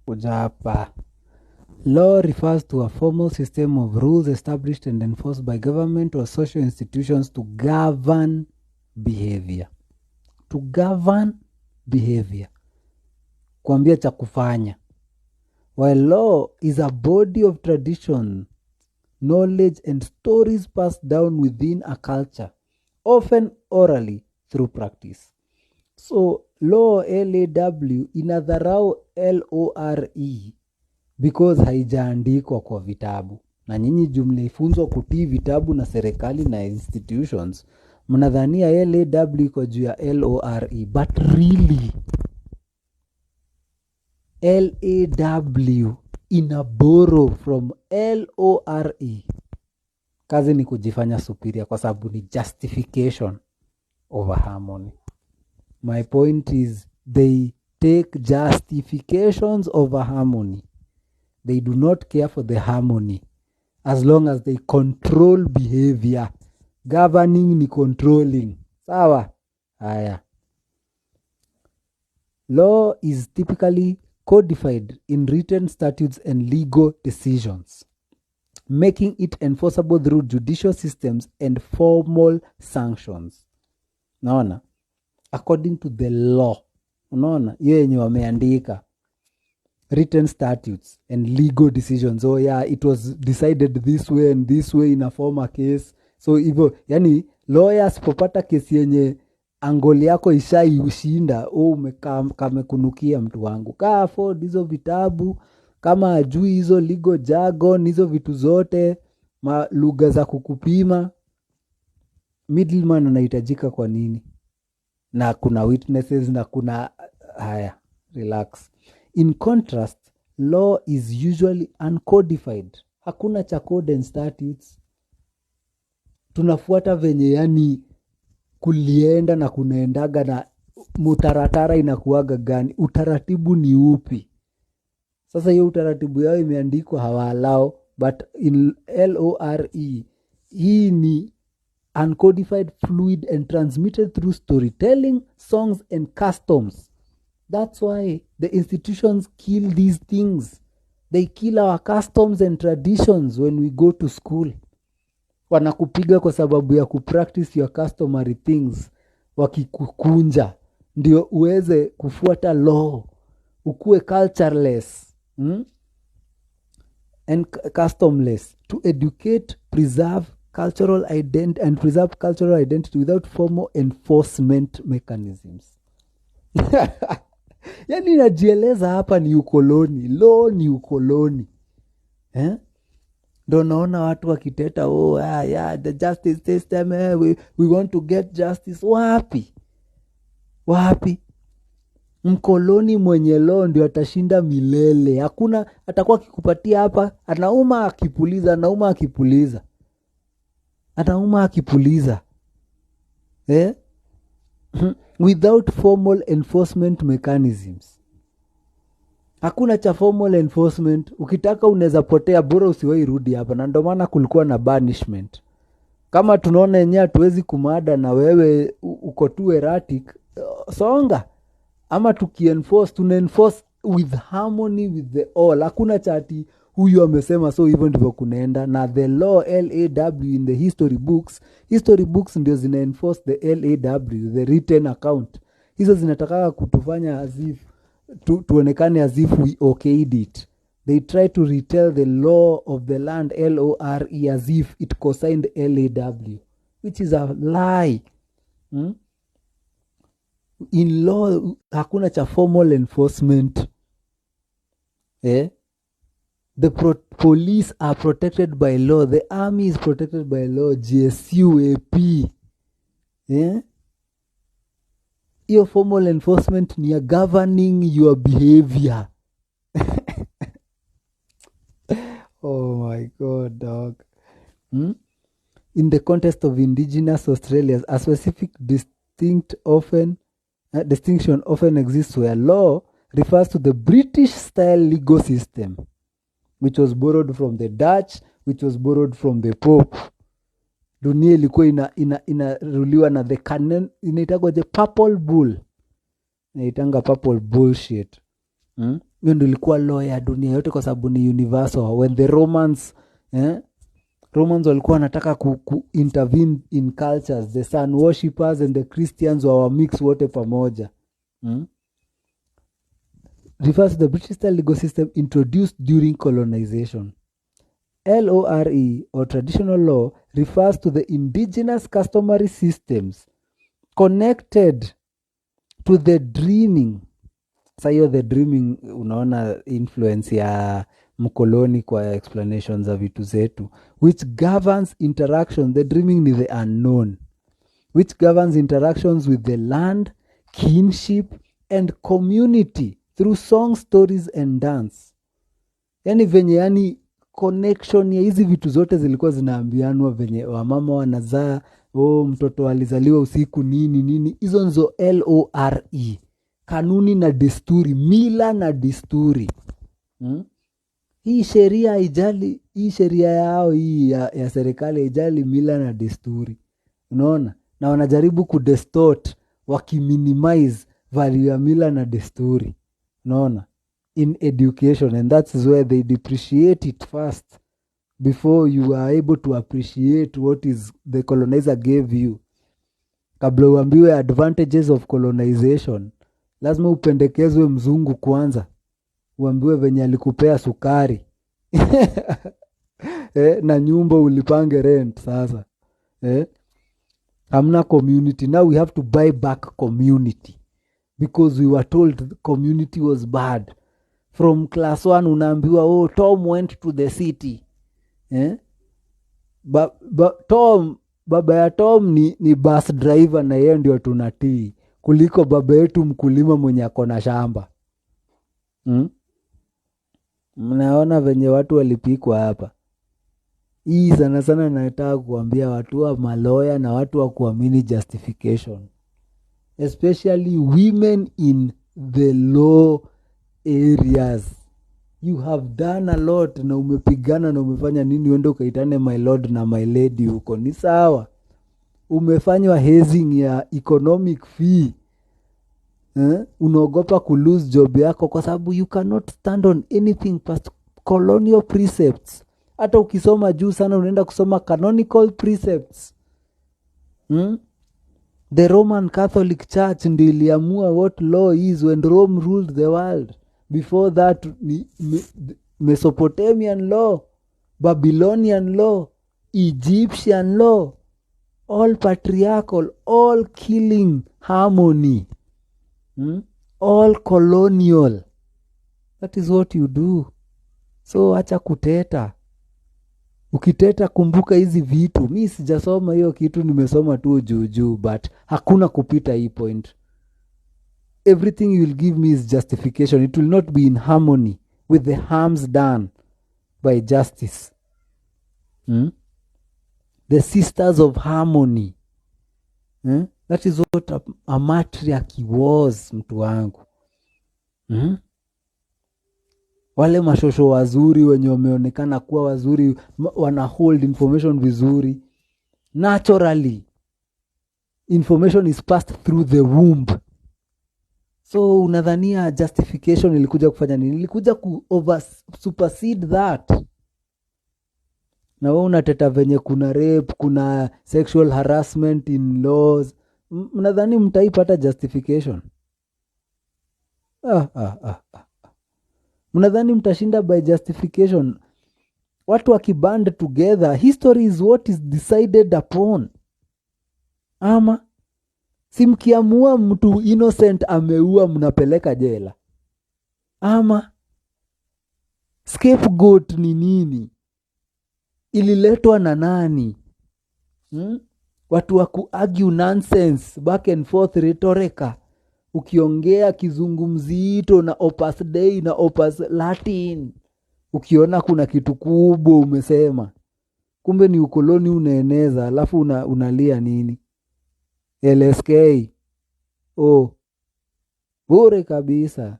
Ujapa. Law refers to a formal system of rules established and enforced by government or social institutions to govern behavior. To govern behavior. Kuambia cha kufanya. While law is a body of tradition, knowledge and stories passed down within a culture, often orally through practice. So law LAW inadharau LORE because haijaandikwa kwa vitabu, na nyinyi jumleifunzwa kutii vitabu na serikali na institutions, mnadhania LAW iko juu ya LORE, but really LAW ina borrow from LORE. Kazi ni kujifanya superior kwa sababu ni justification over harmony. My point is they take justifications over harmony. They do not care for the harmony as long as they control behavior. Governing ni controlling. Sawa? Haya. Law is typically codified in written statutes and legal decisions, making it enforceable through judicial systems and formal sanctions. Naona? According to the law. Unaona? Hiyo yenye wameandika. Written statutes and legal decisions. Oh yeah, it was decided this way and this way in a former case. So hivyo, yani lawyers popata kesi yenye angoli yako ishaiushinda, kamekunukia mtu wangu. Kaa afford hizo vitabu, kama ajui hizo legal jargon, hizo vitu zote, lugha za kukupima, middleman anahitajika kwa nini? Na kuna witnesses na kuna haya, relax. In contrast, law is usually uncodified. Hakuna cha code and statutes. Tunafuata venye yani kulienda na kunaendaga, na mutaratara inakuaga gani? Utaratibu ni upi? Sasa hiyo utaratibu yao imeandikwa hawalao, but in LORE hii ni uncodified, fluid and transmitted through storytelling, songs and customs. That's why the institutions kill these things. They kill our customs and traditions when we go to school. Wanakupiga kwa sababu ya kupractice your customary things. Wakikukunja ndio uweze kufuata law, ukue cultureless and customless, to educate, preserve cultural identity without formal enforcement mechanisms. Yani najieleza hapa ni ukoloni. Law ni ukoloni. Ndo naona watu wakiteta, the justice system, we want to get justice. Wapi? Mkoloni mwenye law ndio atashinda milele. Hakuna atakuwa akikupatia hapa, anauma akipuliza. Without formal enforcement mechanisms. Hakuna cha formal enforcement. Ukitaka unaweza potea, bora usiwahi rudi hapa. Na ndio maana kulikuwa na banishment. Kama tunaona yenyewe hatuwezi kumada na wewe uko tu erratic, songa. Ama tunaenforce with harmony with the all. Hakuna chati huyu amesema so hivyo ndivyo kunaenda. Na the law LAW in the history books ndio zina enforce the LAW, the written account. Hizo zinataka kutufanya as if tuonekane as if we okayed it. They try to retell the law of the land LORE as if it co-signed LAW, which is a lie. In law hakuna cha formal enforcement. The police are protected by law. The army is protected by law. GSU, AP. Your formal enforcement ni governing your behavior. Oh my God, dog. In the context of indigenous Australia, a specific distinction often exists where law refers to the British-style legal system, which was borrowed from the Dutch, which was borrowed from the Pope. Dunia ilikuwa inaruliwa na the canon, inaitagwa the Papal Bull. Inaitanga Papal Bullshit. Hiyo ndio ilikuwa law ya dunia yote, kwa sababu ni universal. When the Romans walikuwa wanataka ku intervene in cultures, the sun worshippers and the Christians were mix wote pamoja. Refers to the British style legal system introduced during colonization. LORE, or traditional law, refers to the indigenous customary systems connected to the dreaming. Sasa hiyo the dreaming, unaona influence ya mkoloni kwa explanations za vitu zetu, which governs interaction. The dreaming ni the unknown, which governs interactions with the land, kinship and community through song, stories and dance. Yani venye, yani connection ya hizi vitu zote zilikuwa zinaambianwa, venye wamama wanazaa, mtoto alizaliwa usiku nini, hizo nzo LORE, kanuni na desturi, mila na desturi. Hii sheria haijali, hii sheria yao hii ya serikali haijali mila na desturi, unaona, na wanajaribu kudistort, wakiminimize value ya mila na desturi, unaona, in education, and that's where they depreciate it first before you are able to appreciate what is the colonizer gave you. Kabla uambiwe advantages of colonization, lazima upendekezwe mzungu kwanza, uambiwe venye alikupea sukari na nyumba ulipange rent. Sasa hamna community. Now we have to buy back community because we were told community was bad. From class 1 unaambiwa Tom went to the city. Tom, baba ya Tom ni bus driver, na yeye ndio tunatii kuliko baba yetu mkulima mwenye ako na shamba. Mnaona venye watu walipikwa hapa. Hii sana sana nataka kuambia watu wa maloya na watu wa kuamini justification, especially women in the law areas. You have done a lot, na umepigana na umefanya nini, uende ukaitane my lord na my lady huko, ni sawa. Umefanywa hazing ya economic fee, unaogopa ku lose job yako kwa sababu you cannot stand on anything past colonial precepts. Hata ukisoma juu sana unaenda kusoma canonical precepts. The Roman Catholic Church ndio iliamua what law is when Rome ruled the world. Before that, Mesopotamian law, Babylonian law, Egyptian law, all patriarchal, all killing harmony, all colonial. That is what you do. So acha kuteta. Ukiteta kumbuka hizi vitu. Mi sijasoma hiyo kitu, nimesoma tu juu, but hakuna kupita hii point. Everything you will give me is justification. It will not be in harmony with the harms done by justice. The sisters of harmony. That is what a matriarchy was, mtu wangu. Wale mashosho wazuri wenye wameonekana kuwa wazuri, wana hold information vizuri. Naturally, information is passed through the womb. So unadhania justification ilikuja kufanya nini? Ilikuja supersede that. Na wewe unateta venye kuna rape, kuna sexual harassment in laws. Mnadhani mtaipata justification? Mnadhani mtashinda by justification? Watu wakiband together, history is what is decided upon. Ama si mkiamua mtu innocent ameua, mnapeleka jela. Ama scapegoat ni nini? Ililetwa na nani? Watu wa kuargue nonsense, back and forth rhetoric. Ukiongea kizungumzito na opus dei na opus latin, ukiona kuna kitu kubwa umesema, kumbe ni ukoloni unaeneza, alafu unalia nini? LSK bure kabisa.